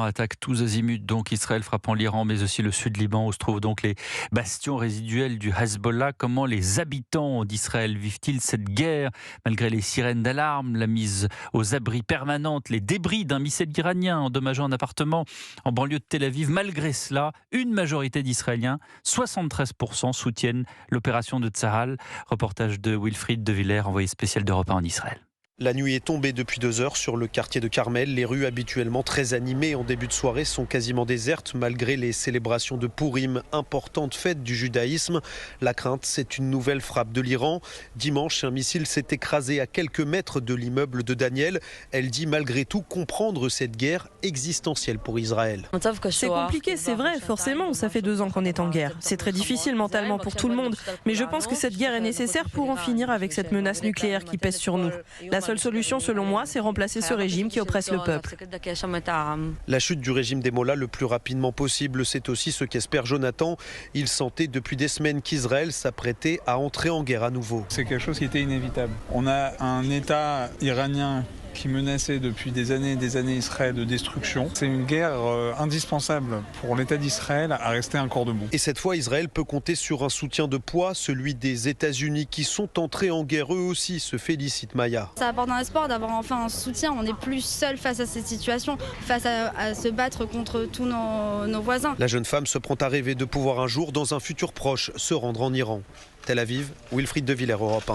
attaque tous azimuts, donc Israël frappant l'Iran, mais aussi le sud Liban, où se trouvent donc les bastions résiduels du Hezbollah. Comment les habitants d'Israël vivent-ils cette guerre, malgré les sirènes d'alarme, la mise aux abris permanente, les débris d'un missile iranien endommageant un appartement en banlieue de Tel Aviv? Malgré cela, une majorité d'Israéliens, 73%, soutiennent l'opération de Tsahal. Reportage de Wilfried de Villers, envoyé spécial d'Europe 1 en Israël. La nuit est tombée depuis 2 heures sur le quartier de Carmel. Les rues habituellement très animées en début de soirée sont quasiment désertes malgré les célébrations de Pourim, importante fête du judaïsme. La crainte, c'est une nouvelle frappe de l'Iran. Dimanche, un missile s'est écrasé à quelques mètres de l'immeuble de Daniel. Elle dit malgré tout comprendre cette guerre existentielle pour Israël. C'est compliqué, c'est vrai, forcément, ça fait 2 ans qu'on est en guerre. C'est très difficile mentalement pour tout le monde, mais je pense que cette guerre est nécessaire pour en finir avec cette menace nucléaire qui pèse sur nous. La seule solution, selon moi, c'est remplacer ce régime qui oppresse le peuple. La chute du régime des Mollahs le plus rapidement possible, c'est aussi ce qu'espère Jonathan. Il sentait depuis des semaines qu'Israël s'apprêtait à entrer en guerre à nouveau. C'est quelque chose qui était inévitable. On a un État iranien qui menaçait depuis des années Israël de destruction. C'est une guerre indispensable pour l'État d'Israël à rester un corps debout. Et cette fois, Israël peut compter sur un soutien de poids, celui des États-Unis qui sont entrés en guerre eux aussi, se félicite Maya. Ça apporte un espoir d'avoir enfin un soutien. On n'est plus seul face à cette situation, face à se battre contre tous nos voisins. La jeune femme se prend à rêver de pouvoir un jour, dans un futur proche, se rendre en Iran. Tel Aviv, Wilfried de Villers, Europe 1.